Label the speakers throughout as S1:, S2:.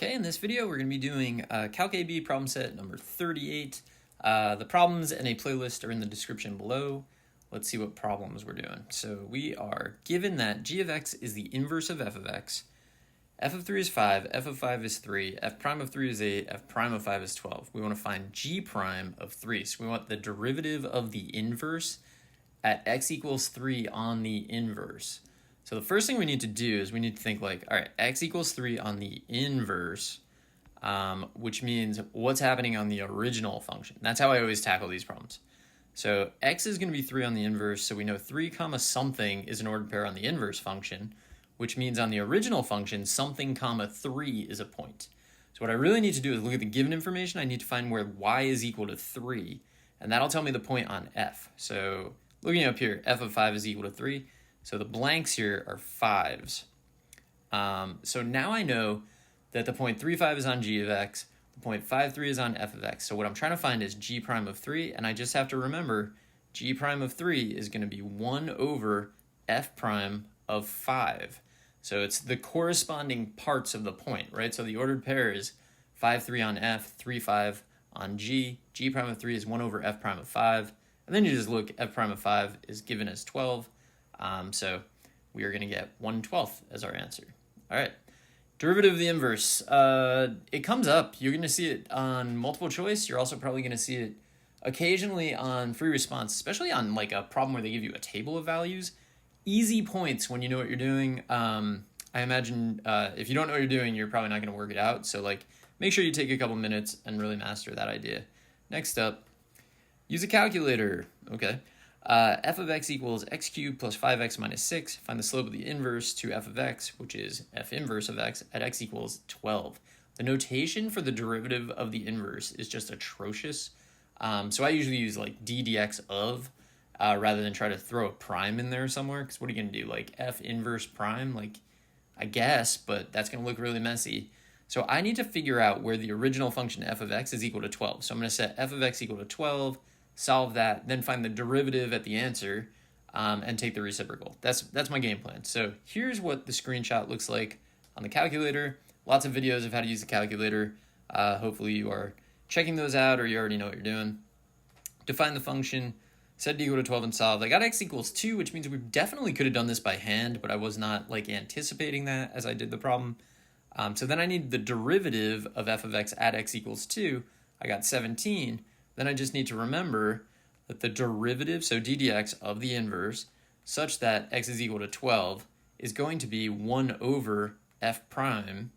S1: Okay, in this video we're going to be doing Calc AB problem set number 38. The problems and a playlist are in the description below. Let's see what problems we're doing. So we are given that g of x is the inverse of f of x, f of 3 is 5, f of 5 is 3, f prime of 3 is 8, f prime of 5 is 12. We want to find g prime of 3. So we want the derivative of the inverse at x equals 3 on the inverse. So the first thing we need to do is we need to think like, all right, x equals 3 on the inverse, which means what's happening on the original function. That's how I always tackle these problems. So x is going to be 3 on the inverse, so we know 3 comma something is an ordered pair on the inverse function, which means on the original function, something comma 3 is a point. So what I really need to do is look at the given information. I need to find where y is equal to 3, and that'll tell me the point on f. So looking up here, f of 5 is equal to 3. So the blanks here are 5s. So now I know that the point 3, 5 is on g of x, the point 5, 3 is on f of x. So what I'm trying to find is g prime of 3, and I just have to remember g prime of 3 is going to be 1 over f prime of 5. So it's the corresponding parts of the point, right? So the ordered pair is 5, 3 on f, 3, 5 on g. G prime of 3 is 1 over f prime of 5. And then you just look, f prime of 5 is given as 12. So we are going to get 1/12 as our answer. All right. Derivative of the inverse. It comes up. You're going to see it on multiple choice. You're also probably going to see it occasionally on free response, especially on like a problem where they give you a table of values. Easy points when you know what you're doing. I imagine if you don't know what you're doing, you're probably not going to work it out. So like make sure you take a couple minutes and really master that idea. Next up, use a calculator. Okay. F of x equals x cubed plus 5x minus 6. Find the slope of the inverse to f of x, which is f inverse of x, at x equals 12. The notation for the derivative of the inverse is just atrocious. So I usually use like d dx of rather than try to throw a prime in there somewhere, because what are you going to do? Like f inverse prime? Like, I guess, but that's going to look really messy. So I need to figure out where the original function f of x is equal to 12. So I'm going to set f of x equal to 12, solve that, then find the derivative at the answer, and take the reciprocal. That's my game plan. So here's what the screenshot looks like on the calculator. Lots of videos of how to use the calculator. Hopefully you are checking those out, or you already know what you're doing. Define the function, set it equal to 12 and solve. I got x equals 2, which means we definitely could have done this by hand, but I was not like anticipating that as I did the problem. So then I need the derivative of f of x at x equals 2. I got 17. Then I just need to remember that the derivative, so d dx of the inverse, such that x is equal to 12, is going to be 1 over f prime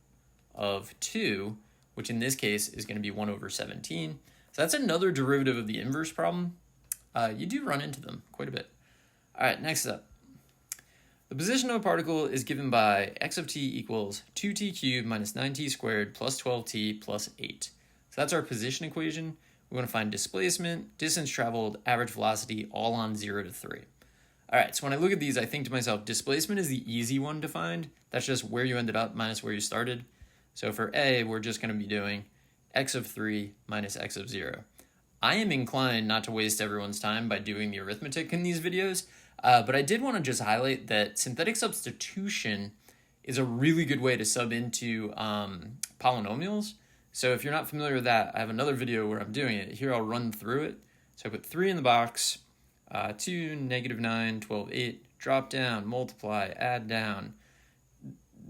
S1: of 2, which in this case is going to be 1 over 17. So that's another derivative of the inverse problem. You do run into them quite a bit. All right, next up. The position of a particle is given by x of t equals 2t cubed minus 9t squared plus 12t plus 8. So that's our position equation. We want to find displacement, distance traveled, average velocity, all on 0 to 3. All right, so when I look at these, I think to myself, displacement is the easy one to find. That's just where you ended up minus where you started. So for A, we're just going to be doing x of 3 minus x of 0. I am inclined not to waste everyone's time by doing the arithmetic in these videos, but I did want to just highlight that synthetic substitution is a really good way to sub into polynomials. So if you're not familiar with that, I have another video where I'm doing it. Here I'll run through it. So I put 3 in the box, 2, negative 9, 12, 8, drop down, multiply, add down,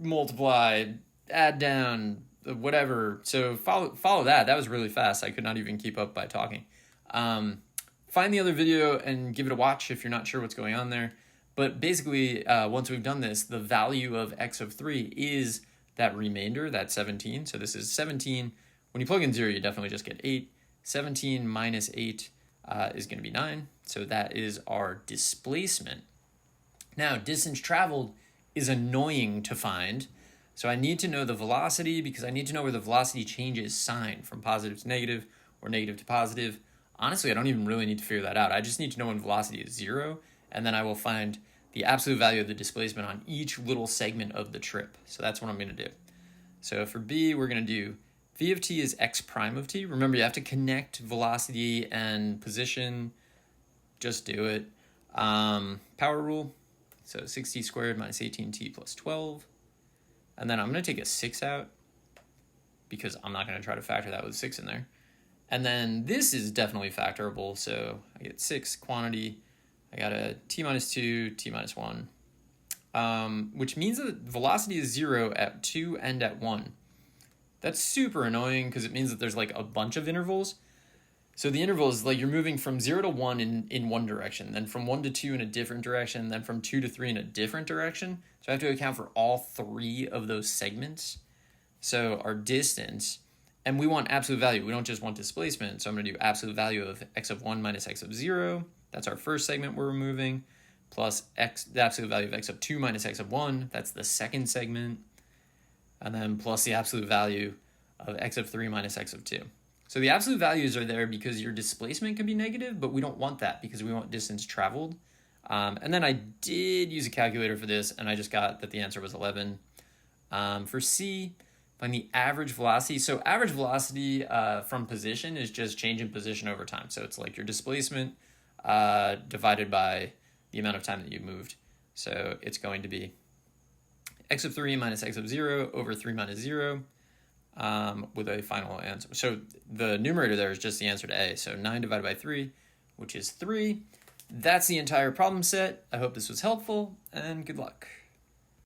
S1: multiply, add down, whatever. So follow that. That was really fast. I could not even keep up by talking. Find the other video and give it a watch if you're not sure what's going on there. But basically, once we've done this, the value of x of 3 is that remainder, that 17. So this is 17. When you plug in 0, you definitely just get 8. 17 minus 8 is going to be 9. So that is our displacement. Now, distance traveled is annoying to find. So I need to know the velocity because I need to know where the velocity changes sign from positive to negative or negative to positive. Honestly, I don't even really need to figure that out. I just need to know when velocity is 0, and then I will find the absolute value of the displacement on each little segment of the trip. So that's what I'm going to do. So for B, we're going to do v of t is x prime of t. Remember, you have to connect velocity and position. Just do it. Power rule. So 6t squared minus 18t plus 12. And then I'm going to take a 6 out. because I'm not going to try to factor that with 6 in there. And then this is definitely factorable, so I get 6 quantity. I got a t minus 2, t minus 1, which means that velocity is 0 at 2 and at 1. That's super annoying because it means that there's like a bunch of intervals. So the interval is like you're moving from 0 to 1 in one direction, then from 1 to 2 in a different direction, then from 2 to 3 in a different direction. So I have to account for all 3 of those segments. So our distance, and we want absolute value. We don't just want displacement. So I'm going to do absolute value of x of 1 minus x of 0. That's our first segment we're removing, plus the absolute value of x of 2 minus x of 1. That's the second segment. And then plus the absolute value of x of 3 minus x of 2. So the absolute values are there because your displacement can be negative, but we don't want that because we want distance traveled. And then I did use a calculator for this, and I just got that the answer was 11. For C, find the average velocity. So average velocity from position is just change in position over time. So it's like your displacement divided by the amount of time that you moved. So it's going to be x of 3 minus x of 0 over 3 minus 0 with a final answer. So the numerator there is just the answer to A. So 9 divided by 3, which is 3. That's the entire problem set. I hope this was helpful, and good luck.